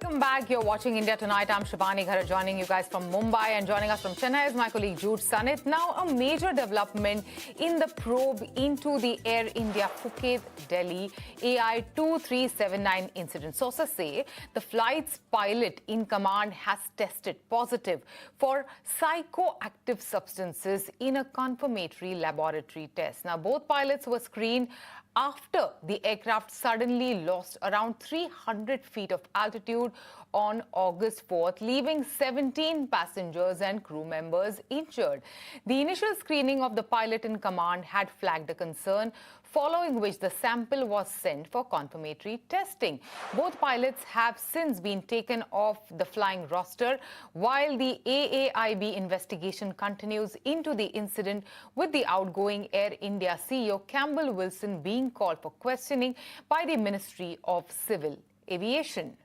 Welcome back. You're watching India Tonight. I'm Shivani Ghara, joining you guys from Mumbai, and joining us from Chennai is my colleague Jude Sanit. Now, a major development in the probe into the Air India Phuket Delhi AI379 incident. Sources say the flight's pilot in command has tested positive for psychoactive substances in a confirmatory laboratory test. Now, both pilots were screened after the aircraft suddenly lost around 300 feet of altitude on August 4th, leaving 17 passengers and crew members injured. The initial screening of the pilot in command had flagged a concern, following which the sample was sent for confirmatory testing. Both pilots have since been taken off the flying roster, while the AAIB investigation continues into the incident, with the outgoing Air India CEO Campbell Wilson being called for questioning by the Ministry of Civil Aviation.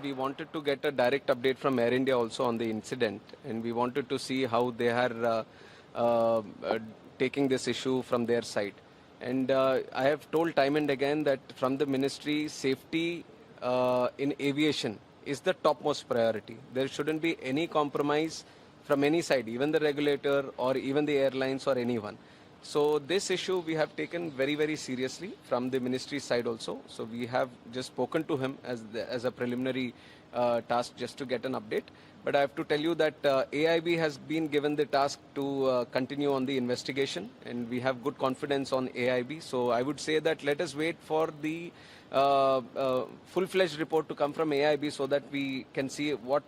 We wanted to get a direct update from Air India also on the incident, and we wanted to see how they are taking this issue from their side. And I have told time and again that from the ministry, safety in aviation is the topmost priority. There shouldn't be any compromise from any side, even the regulator or even the airlines or anyone. So this issue we have taken very, very seriously from the ministry side also. So we have just spoken to him as a preliminary task just to get an update. But I have to tell you that AIB has been given the task to continue on the investigation, and we have good confidence on AIB. So I would say that let us wait for the full-fledged report to come from AIB so that we can see what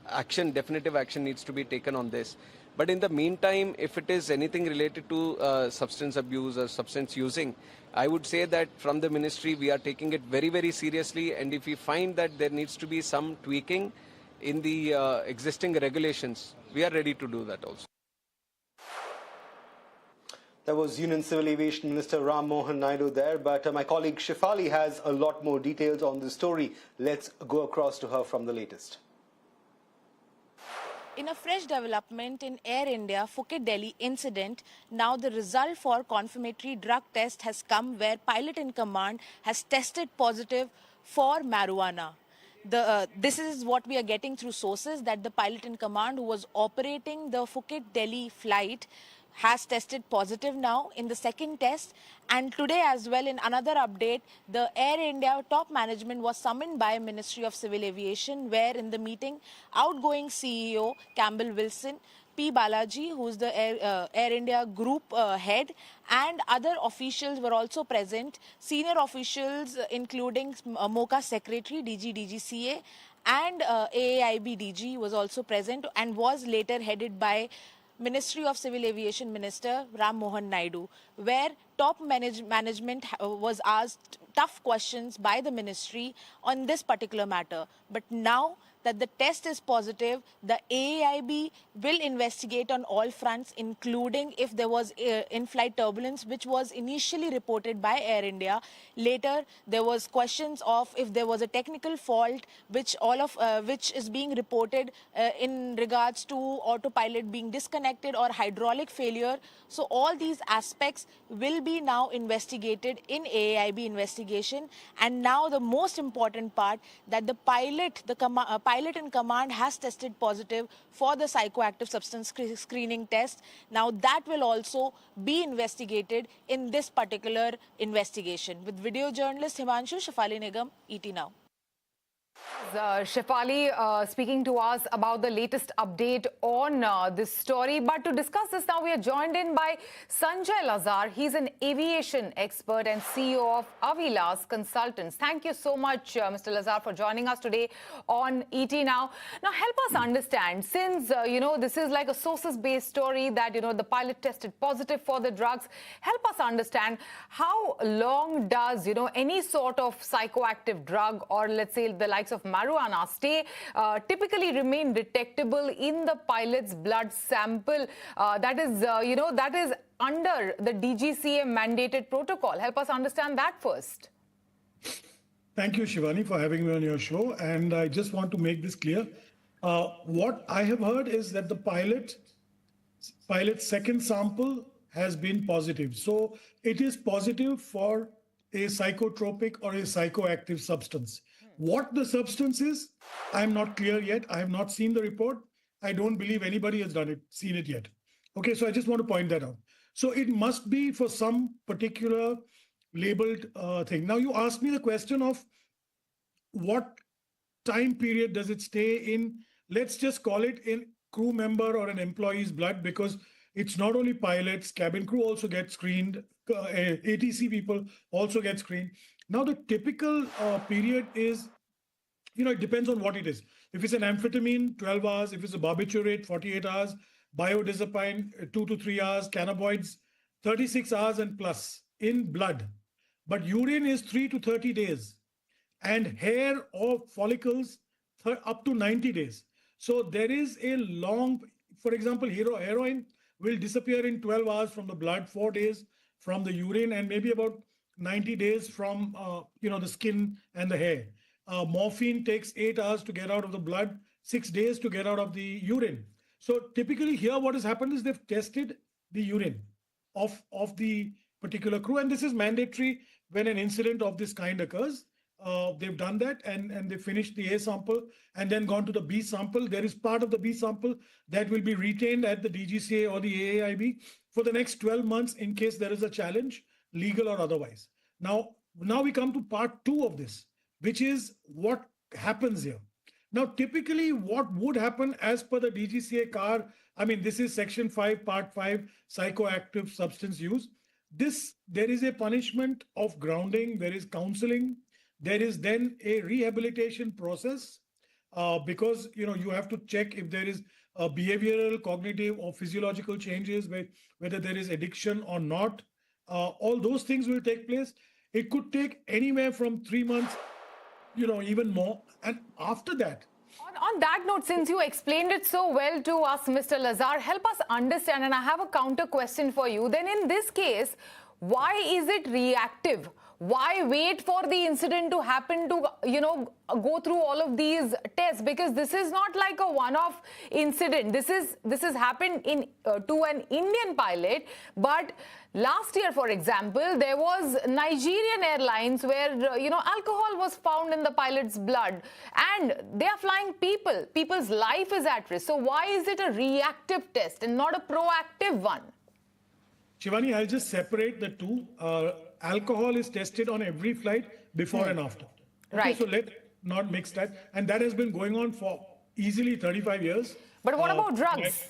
action, definitive action needs to be taken on this. But in the meantime, if it is anything related to substance abuse or substance using, I would say that from the ministry, we are taking it very, very seriously. And if we find that there needs to be some tweaking in the existing regulations, we are ready to do that also. That was Union Civil Aviation Minister Ram Mohan Naidu there, but my colleague Shefali has a lot more details on this story. Let's go across to her from the latest. In a fresh development in Air India Phuket Delhi incident, now the result for confirmatory drug test has come, where pilot in command has tested positive for marijuana. This is what we are getting through sources, that the pilot in command who was operating the Phuket Delhi flight has tested positive now in the second test. And today as well, in another update, the Air India top management was summoned by Ministry of Civil Aviation, where in the meeting, outgoing CEO Campbell Wilson, P. Balaji, who is the Air India group head, and other officials were also present. Senior officials including MOCA Secretary, DG, DGCA, and AAIB DG was also present, and was later headed by Ministry of Civil Aviation Minister Ram Mohan Naidu, where top management was asked tough questions by the ministry on this particular matter. But now that the test is positive, the AAIB will investigate on all fronts, including if there was in-flight turbulence, which was initially reported by Air India. Later, there was questions of if there was a technical fault, which is being reported in regards to autopilot being disconnected or hydraulic failure. So all these aspects will be now investigated in AAIB investigation. And now the most important part, that the pilot in command has tested positive for the psychoactive substance screening test. Now that will also be investigated in this particular investigation. With video journalist Himanshu, Shefali Nigam, ET Now. Shefali speaking to us about the latest update on this story. But to discuss this now, we are joined in by Sanjay Lazar. He's an aviation expert and CEO of Avilas Consultants. Thank you so much, Mr. Lazar, for joining us today on ET Now. Now, help us understand, since, this is like a sources-based story that, the pilot tested positive for the drugs. Help us understand, how long does, any sort of psychoactive drug, or let's say the likes of marijuana, typically remain detectable in the pilot's blood sample that is under the DGCA mandated protocol? Help us understand that first. Thank you, Shivani, for having me on your show. And I just want to make this clear. What I have heard is that the pilot's second sample has been positive. So it is positive for a psychotropic or a psychoactive substance. What the substance is, I'm not clear yet. I have not seen the report. I don't believe anybody has seen it yet. Okay, so I just want to point that out. So it must be for some particular labeled thing. Now, you asked me the question of what time period does it stay in? Let's just call it in crew member or an employee's blood, because it's not only pilots, cabin crew also get screened, ATC people also get screened. Now, the typical period is, it depends on what it is. If it's an amphetamine, 12 hours. If it's a barbiturate, 48 hours. Biodiazepine, 2 to 3 hours. Cannabinoids, 36 hours and plus in blood. But urine is 3 to 30 days. And hair or follicles up to 90 days. So there is a long, for example, heroin will disappear in 12 hours from the blood, 4 days from the urine, and maybe about 90 days from the skin and the hair. Morphine takes 8 hours to get out of the blood, 6 days to get out of the urine. So typically here what has happened is they've tested the urine of the particular crew, and this is mandatory when an incident of this kind occurs. They've done that, and they finished the A sample and then gone to the B sample. There is part of the B sample that will be retained at the DGCA or the AAIB for the next 12 months in case there is a challenge, legal or otherwise. Now we come to part 2 of this, which is what happens here. Now, typically what would happen as per the DGCA CAR, this is section 5, part 5, psychoactive substance use. There is a punishment of grounding, there is counseling, there is then a rehabilitation process, because you have to check if there is behavioral, cognitive or physiological changes, whether there is addiction or not. All those things will take place. It could take anywhere from 3 months, even more. And after that, on that note, since you explained it so well to us, Mr. Lazar, help us understand, and I have a counter question for you. Then in this case, why is it reactive? Why wait for the incident to happen to, go through all of these tests? Because this is not like a one-off incident. This has happened to an Indian pilot. But last year, for example, there was Nigerian Airlines where, alcohol was found in the pilot's blood. And they are flying people. People's life is at risk. So why is it a reactive test and not a proactive one? Shivani, I'll just separate the two. Alcohol is tested on every flight before and after. Okay, right. So let's not mix that. And that has been going on for easily 35 years. But what about drugs?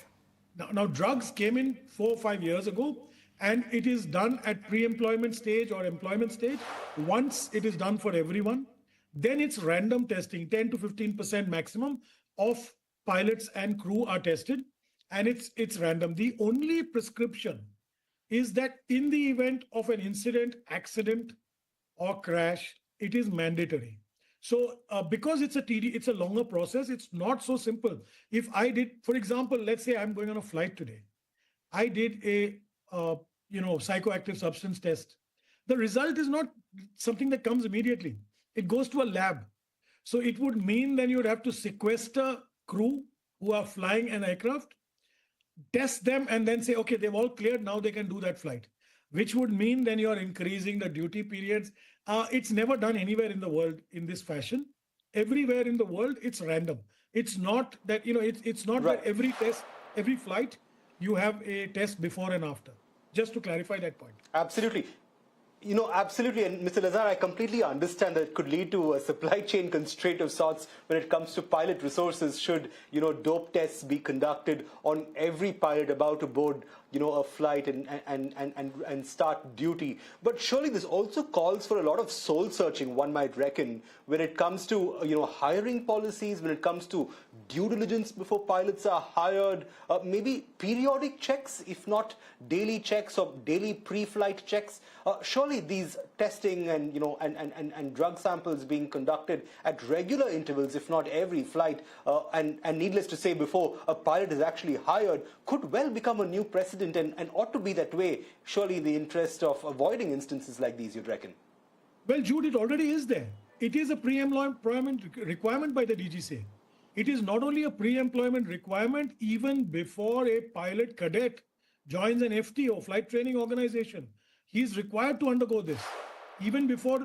Now, drugs came in 4 or 5 years ago, and it is done at pre-employment stage or employment stage. Once it is done for everyone, then it's random testing, 10 to 15% maximum of pilots and crew are tested, and it's random. The only prescription is that in the event of an incident, accident, or crash, it is mandatory. So because it's a longer process, it's not so simple. If I did, for example, let's say I'm going on a flight today. I did a psychoactive substance test. The result is not something that comes immediately. It goes to a lab. So it would mean then you would have to sequester crew who are flying an aircraft, test them, and then say, okay, they've all cleared, now they can do that flight, which would mean then you're increasing the duty periods. It's never done anywhere in the world in this fashion. Everywhere in the world, it's random. It's not that, it's not right. That every test, every flight, you have a test before and after. Just to clarify that point. Absolutely. Absolutely. And Mr. Lazar, I completely understand that it could lead to a supply chain constraint of sorts when it comes to pilot resources should, dope tests be conducted on every pilot about to board, a flight and start duty. But surely this also calls for a lot of soul searching, one might reckon, when it comes to, hiring policies, when it comes to due diligence before pilots are hired, maybe periodic checks, if not daily checks or daily pre-flight checks. Surely these testing and drug samples being conducted at regular intervals, if not every flight, and needless to say, before a pilot is actually hired, could well become a new precedent and ought to be that way, surely in the interest of avoiding instances like these, you'd reckon. Well, Jude, it already is there. It is a pre-employment requirement by the DGCA. It is not only a pre-employment requirement even before a pilot cadet joins an FTO, flight training organization. He is required to undergo this. even before,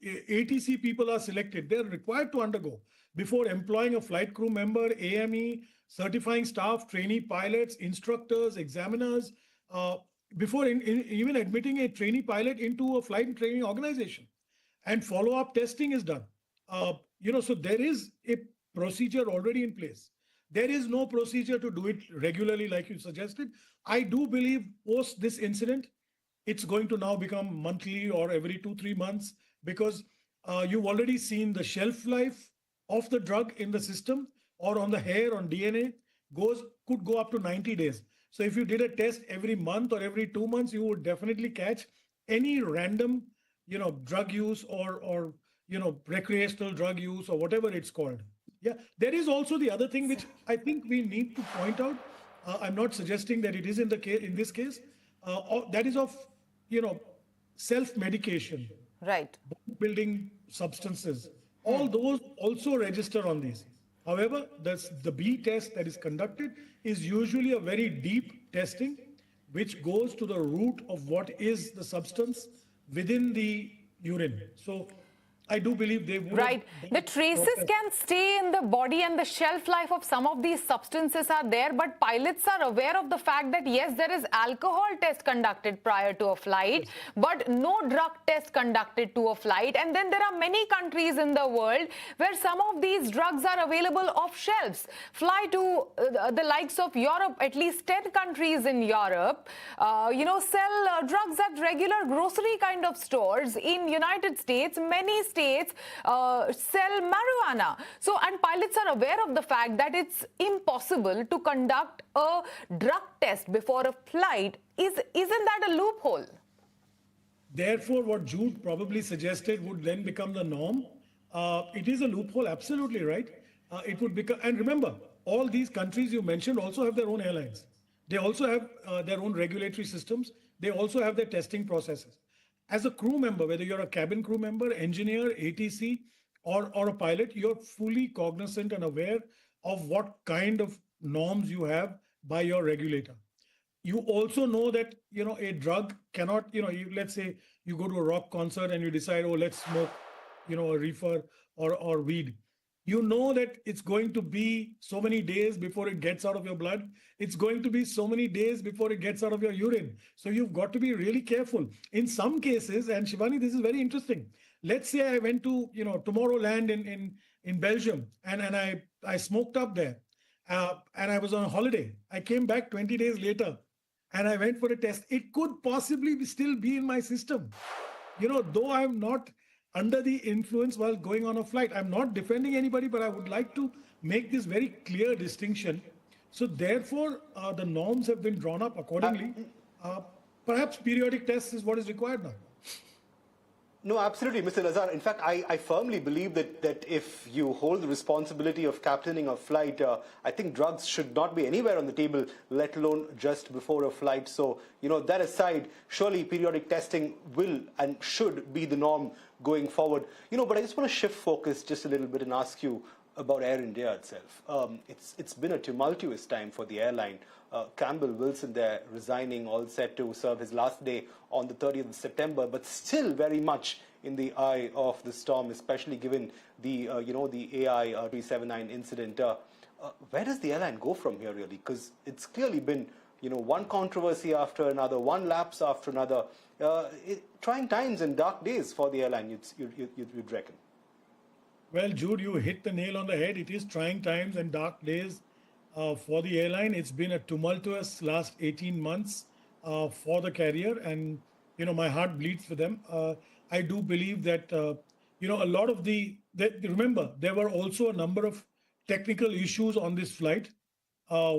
ATC people are selected, they're required to undergo before employing a flight crew member, AME, certifying staff, trainee pilots, instructors, examiners, before even admitting a trainee pilot into a flight training organization. And follow-up testing is done. So there is a procedure already in place. There is no procedure to do it regularly, like you suggested. I do believe post this incident, it's going to now become monthly or every 2 3 months, because you've already seen the shelf life of the drug in the system or on the hair, on DNA, could go up to 90 days. So if you did a test every month or every 2 months, you would definitely catch any random, drug use or recreational drug use or whatever it's called. Yeah, there is also the other thing which I think we need to point out. I'm not suggesting that it is in the case in this case. That is of you know self-medication, Right. building substances. All those also register on these. However, the B test that is conducted is usually a very deep testing, which goes to the root of what is the substance within the urine. So I do believe they would. Right. The traces can stay in the body and the shelf life of some of these substances are there, but pilots are aware of the fact that yes, there is alcohol test conducted prior to a flight, but no drug test conducted to a flight. And then there are many countries in the world where some of these drugs are available off shelves. Fly to the likes of Europe, at least 10 countries in Europe, sell drugs at regular grocery kind of stores. In United States, many states sell marijuana. So, and pilots are aware of the fact that it's impossible to conduct a drug test before a flight. Isn't that a loophole? Therefore, what Jude probably suggested would then become the norm. It is a loophole, absolutely right. It would become, and remember, all these countries you mentioned also have their own airlines. They also have their own regulatory systems. They also have their testing processes. As a crew member, whether you're a cabin crew member, engineer, ATC, or a pilot, you're fully cognizant and aware of what kind of norms you have by your regulator. You also know that, a drug cannot, let's say you go to a rock concert and you decide, oh, let's smoke, a reefer or weed. You know that it's going to be so many days before it gets out of your blood. It's going to be so many days before it gets out of your urine. So you've got to be really careful. In some cases, and Shivani, this is very interesting. Let's say I went to, Tomorrowland in Belgium and I smoked up there and I was on a holiday. I came back 20 days later and I went for a test. It could possibly still be in my system. Though I'm not under the influence while going on a flight. I'm not defending anybody, but I would like to make this very clear distinction. So therefore, the norms have been drawn up accordingly. Perhaps periodic tests is what is required now. No, absolutely, Mr. Lazar. In fact, I firmly believe that if you hold the responsibility of captaining a flight, I think drugs should not be anywhere on the table, let alone just before a flight. So, that aside, surely periodic testing will and should be the norm going forward. But I just want to shift focus just a little bit and ask you about Air India itself. It's been a tumultuous time for the airline. Campbell Wilson there resigning, all set to serve his last day on the 30th of September, but still very much in the eye of the storm, especially given the the AI379 incident. Where does the airline go from here, really? Because it's clearly been one controversy after another, one lapse after another. Trying times and dark days for the airline, you'd reckon. Well, Jude, you hit the nail on the head. It is trying times and dark days for the airline. It's been a tumultuous last 18 months for the carrier, and my heart bleeds for them. I do believe that a lot of remember, there were also a number of technical issues on this flight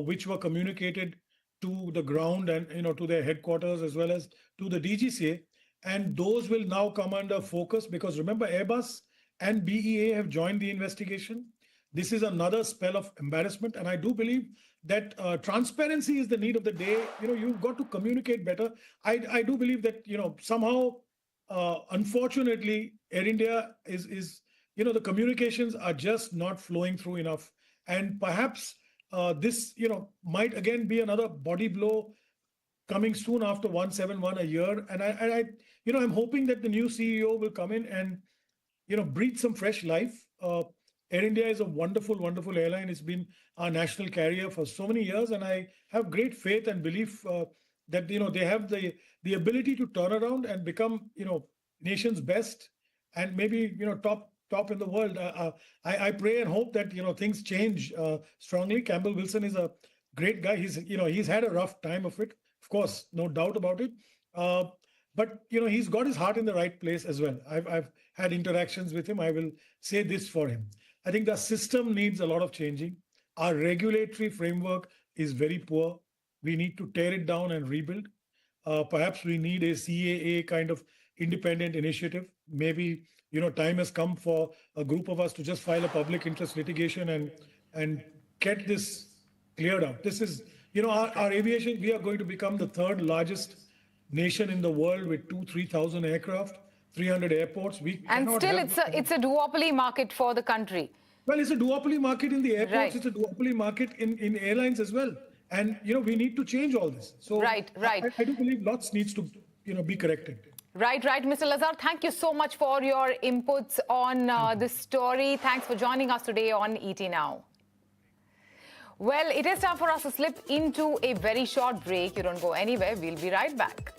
which were communicated to the ground and to their headquarters as well as to the DGCA, and those will now come under focus because remember, Airbus and BEA have joined the investigation. This is another spell of embarrassment, and I do believe that transparency is the need of the day. You've got to communicate better. I do believe that somehow, unfortunately, Air India is the communications are just not flowing through enough, and perhaps this might again be another body blow coming soon after 171 a year. And I'm hoping that the new CEO will come in and, breathe some fresh life. Air India is a wonderful, wonderful airline. It's been our national carrier for so many years, and I have great faith and belief that they have the ability to turn around and become nation's best, and maybe top in the world. I pray and hope that things change strongly. Campbell Wilson is a great guy. He's had a rough time of it, of course, no doubt about it. But he's got his heart in the right place as well. I've had interactions with him. I will say this for him. I think the system needs a lot of changing. Our regulatory framework is very poor. We need to tear it down and rebuild. Perhaps we need a CAA kind of independent initiative. Maybe time has come for a group of us to just file a public interest litigation and get this cleared out. This is our aviation. We are going to become the third largest nation in the world with 2,000-3,000 aircraft, 300 airports. And still, it's a duopoly market for the country. Well, it's a duopoly market in the airports. Right. It's a duopoly market in airlines as well. And we need to change all this. So right. I do believe lots needs to be corrected. Right. Mr. Lazar, thank you so much for your inputs on this story. Thanks for joining us today on ET Now. Well, it is time for us to slip into a very short break. You don't go anywhere. We'll be right back.